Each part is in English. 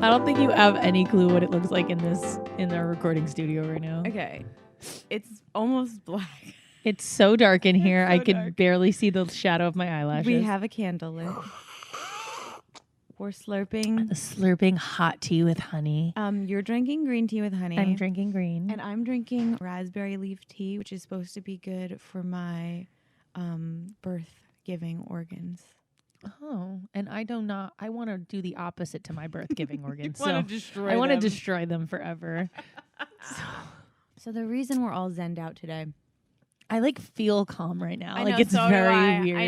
I don't think you have any clue what it looks like in our recording studio right now. Okay. It's almost black. It's so dark in here. so I could dark. barely see the shadow of my eyelashes. We have a candle lit. We're slurping hot tea with honey. You're drinking green tea with honey. I'm drinking green. And I'm drinking raspberry leaf tea, which is supposed to be good for my birth-giving organs. Oh, and I want to do the opposite to my birth-giving organs. I want to destroy them forever. So the reason we're all zenned out today. I feel calm right now. I know, It's so very weird. I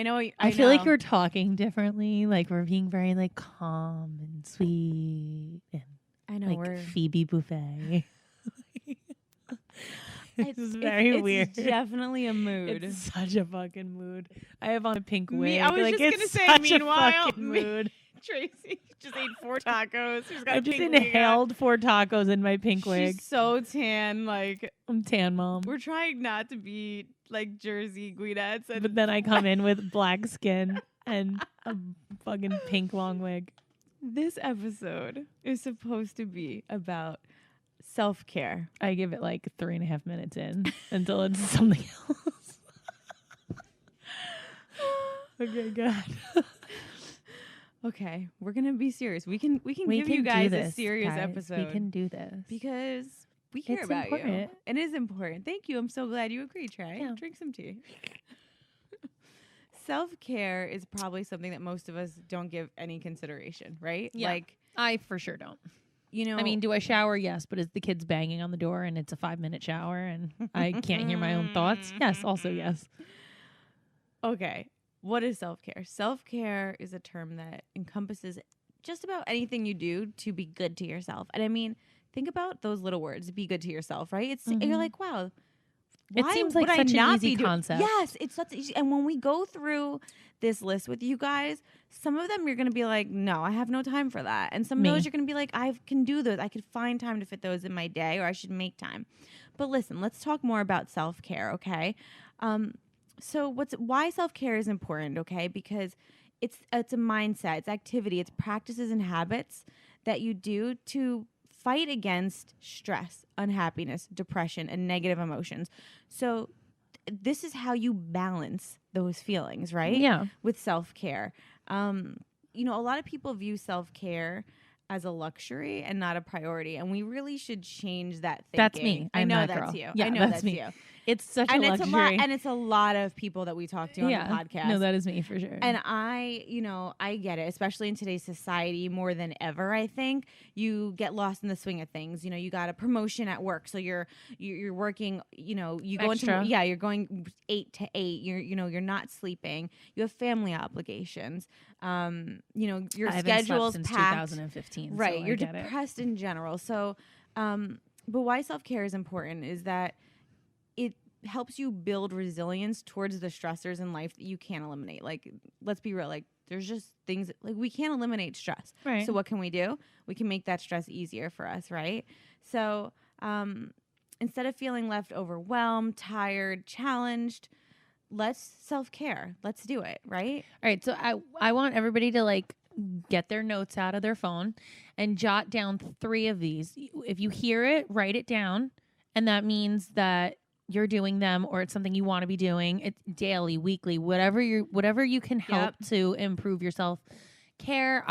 know. I feel like we're talking differently. Like we're being very calm and sweet and I know we're Phoebe Buffet. It's very weird. It's definitely a mood. It's such a fucking mood. I have on a pink wig. I was just it's gonna say. such Meanwhile, a fucking mood. Tracy just ate 4 tacos. I just inhaled 4 tacos in my pink wig. She's so tan. I'm tan, mom. We're trying not to be like Jersey Guidettes, But then I come in with black skin and a fucking pink long wig. This episode is supposed to be about self-care. I give it 3.5 minutes in until it's something else. Okay, God. Okay, we're gonna be serious. We can give you guys a serious episode. We can do this because we care about you. It is important. Thank you. I'm so glad you agree, Trey. Yeah. Drink some tea. Self-care is probably something that most of us don't give any consideration, right? Yeah. I for sure don't. I mean, do I shower? Yes, but is the kids banging on the door and it's a 5-minute shower and I can't hear my own thoughts? Yes, also yes. Okay. What is self-care? Self-care is a term that encompasses just about anything you do to be good to yourself. And I mean, think about those little words, be good to yourself, right? You're like, wow. It seems like such an easy concept. Yes, it's such easy. And when we go through this list with you guys, some of them you're going to be like, no, I have no time for that. And some of those you're going to be like, I can do those. I could find time to fit those in my day, or I should make time. But listen, let's talk more about self-care, okay? So why self-care is important, okay? Because it's a mindset, it's activity, it's practices and habits that you do to fight against stress, unhappiness, depression, and negative emotions. So this is how you balance those feelings, right? Yeah. With self-care. A lot of people view self-care as a luxury and not a priority, and we really should change that thinking. That's me. I know that's girl. you. Yeah, I know that's me. you. It's such a luxury. And it's a lot of people that we talk to on the podcast. No, that is me for sure. And I get it, especially in today's society more than ever. I think you get lost in the swing of things. You got a promotion at work, so you're working. You go Extra. you're going 8 to 8. You're not sleeping. You have family obligations. Your schedule's since packed. 2015. Right, so you're depressed in general. So, but why self-care is important is that it helps you build resilience towards the stressors in life that you can't eliminate. Let's be real. There's just things that, we can't eliminate stress. Right. So what can we do? We can make that stress easier for us, right? So instead of feeling left overwhelmed, tired, challenged, let's self-care. Let's do it, right? All right. So I want everybody to get their notes out of their phone and jot down 3 of these. If you hear it, write it down. And that means that you're doing them, or it's something you want to be doing. It's daily, weekly, whatever you can help to improve your self-care.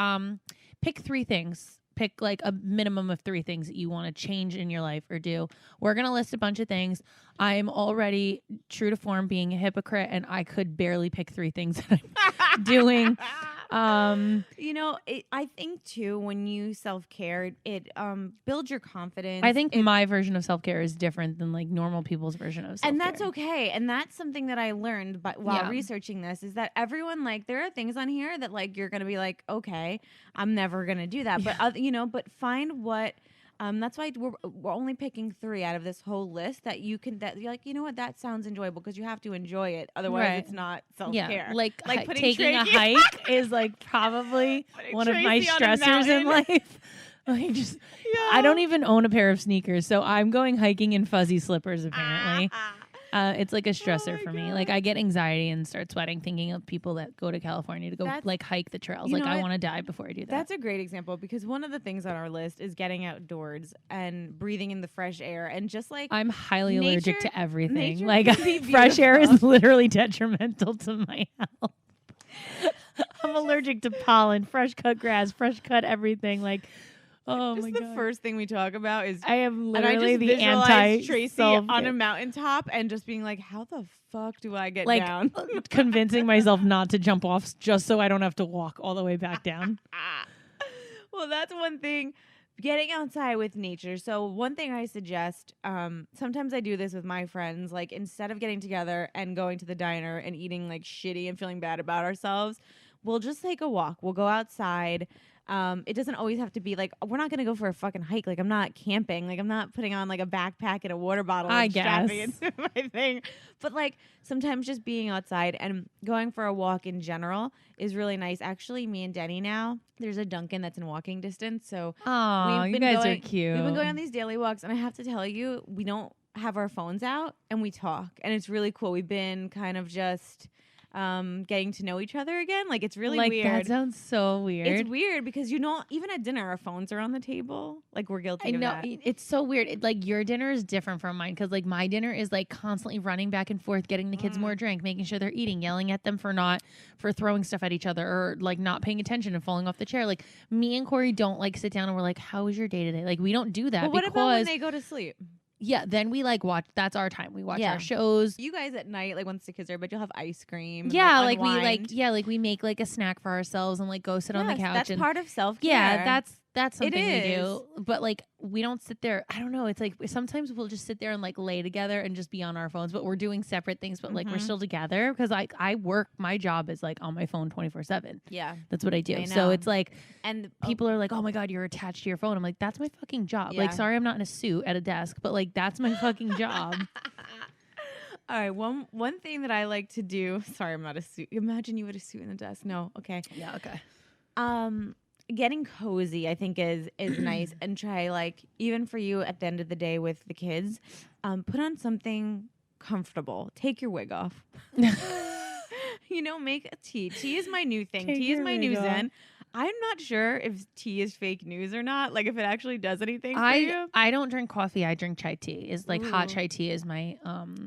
Pick 3 things. Pick a minimum of 3 things that you want to change in your life or do. We're going to list a bunch of things. I'm already true to form being a hypocrite, and I could barely pick 3 things that I'm doing. I think too, when you self-care, it builds your confidence. I think my version of self-care is different than normal people's version of self-care. And that's okay. And that's something that I learned while researching this, is that everyone, there are things on here that you're going to be like, okay, I'm never going to do that. But, but find what, that's why we're only picking 3 out of this whole list that you're like, you know what, that sounds enjoyable, because you have to enjoy it. Otherwise it's not self-care. Yeah, taking a hike is probably one of my stressors in life. I don't even own a pair of sneakers, so I'm going hiking in fuzzy slippers apparently. It's like a stressor my for me. God. Like I get anxiety and start sweating thinking of people that go to California to go That's- like hike the trails. you Like know I what? want to die before I do that. That's a great example because one of the things on our list is getting outdoors and breathing in the fresh air and just like I'm highly allergic nature- to everything. nature Like can be fresh air is beautiful. literally detrimental to my health. I'm allergic to pollen, fresh cut grass, fresh cut everything. Like, oh just my the god. first thing we talk about is I am and I literally just the visualize anti Tracy on a mountaintop and just being like, how the fuck do I get like down? convincing myself not to jump off just so I don't have to walk all the way back down. Well, that's one thing. Getting outside with nature. So one thing I suggest, sometimes I do this with my friends, like instead of getting together and going to the diner and eating like shitty and feeling bad about ourselves, we'll just take a walk. We'll go outside. It doesn't always have to be like, we're not going to go for a fucking hike. Like I'm not camping. Like I'm not putting on like a backpack and a water bottle I and strapping guess. it to my thing. But like sometimes just being outside and going for a walk in general is really nice. Actually, me and Denny now, there's a Dunkin' that's in walking distance. So Oh, We've you been guys going- are cute. we've been going on these daily walks, and I have to tell you, we don't have our phones out and we talk, and it's really cool. We've been kind of just getting to know each other again. Like it's really like weird. that sounds so weird. It's weird because you know, even at dinner, our phones are on the table. Like we're guilty I of know that. it's so weird. Like your dinner is different from mine because like my dinner is like constantly running back and forth, getting the kids more drink, making sure they're eating, yelling at them for throwing stuff at each other or like not paying attention and falling off the chair. Like me and Corey don't like sit down and we're like, how was your day today? Like we don't do that But what because about when they go to sleep? yeah, then we like watch. That's our time. We watch Yeah. our shows. You guys at night, like once the kids are in bed, you'll have ice cream. and, Yeah, like we unwind. we make like a snack for ourselves and like go sit on the Yes, couch That's and part of self-care. yeah, that's something we is. do. But like we don't sit there. I don't know. It's like sometimes we'll just sit there and like lay together and just be on our phones, but we're doing separate things, but like we're Mhm. still together because I work, my job is like on my phone 24/7. Yeah, That's what I do. I So know. it's like and people are like, "Oh my god, you're attached to your phone." I'm like, "That's my fucking job." Yeah. Like, sorry I'm not in a suit at a desk, but like that's my fucking job. All right, one thing that I like to do. Sorry, I'm not a suit. Imagine you with a suit in the desk. No, okay. Yeah, okay. Getting cozy, I think is nice, and try like even for you at the end of the day with the kids, put on something comfortable. Take your wig off. You know, make a tea. Tea is my new thing. Take Tea is your my wig new off. zen. I'm not sure if tea is fake news or not. Like if it actually does anything for you. I don't drink coffee. I drink chai tea. Is like hot Ooh. chai tea is my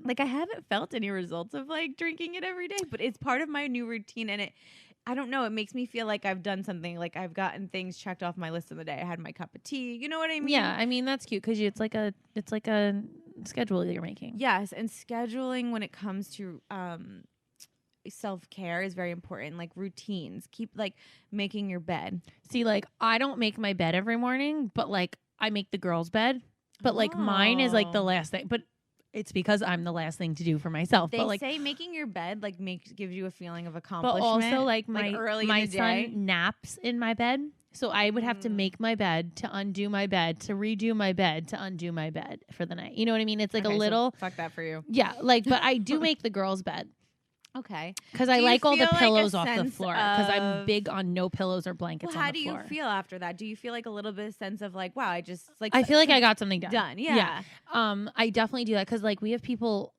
Like I haven't felt any results of like drinking it every day, but it's part of my new routine, and I don't know, it makes me feel like I've done something, like I've gotten things checked off my list of the day. I had my cup of tea. You know what I mean? yeah. I mean that's cute because it's like a schedule that you're making. Yes, and scheduling when it comes to self-care is very important. Like routines. Keep like making your bed. See, like I don't make my bed every morning, but like I make the girls' bed. But like mine is like the Oh. last thing. But it's because I'm the last thing to do for myself. They but like say making your bed like gives you a feeling of but accomplishment. also like early my in the son day. naps in my bed. So I would have to Mm. make my bed, to undo my bed, to redo my bed, to undo my bed for the night. You know what I mean? It's like Okay, a so little fuck that for you. yeah, like but I do make the girls' bed. Okay. Because Do I you like all the feel like a pillows off the sense floor. Because I'm of- big on no pillows or blankets Well, how on the do floor. you feel after that? Do you feel like a little bit of sense of like, wow, I just like I feel like I got something done. done. Yeah. I definitely do that because like we have people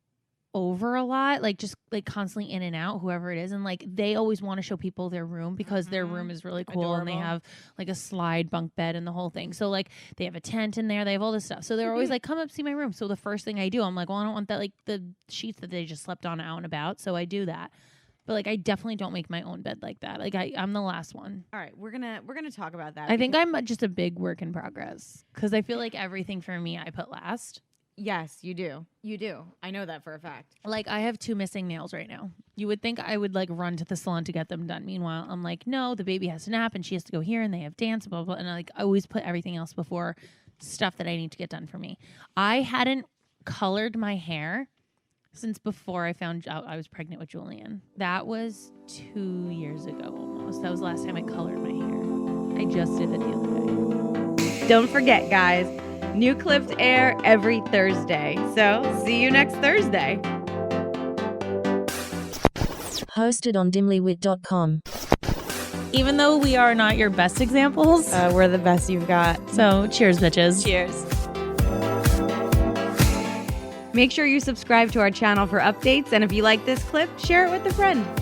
over a lot, like just like constantly in and out, whoever it is, and like they always want to show people their room because their Mhm. room is really cool and they Adorable. have like a slide bunk bed and the whole thing. So like they have a tent in there, they have all this stuff. So they're always like, come up see my room. So the first thing I do, I'm like, well, I don't want that like the sheets that they just slept on out and about. So I do that. But like I definitely don't make my own bed like that. Like I'm the last one. All right, we're gonna talk about that. I think because- I'm just a big work in progress because I feel like everything for me I put last. yes, you do. You do. I know that for a fact. Like I have 2 missing nails right now. You would think I would like run to the salon to get them done. Meanwhile, I'm like, no, the baby has to nap and she has to go here and they have dance, blah, blah, blah. And I always put everything else before stuff that I need to get done for me. I hadn't colored my hair since before I found out I was pregnant with Julian. That was 2 years ago almost. That was the last time I colored my hair. I just did it the other day. Don't forget, guys, new clips air every Thursday. So see you next Thursday. Hosted on dimlywit.com. Even though we are not your best examples. We're the best you've got. So cheers, bitches. Cheers. Make sure you subscribe to our channel for updates, and if you like this clip, share it with a friend.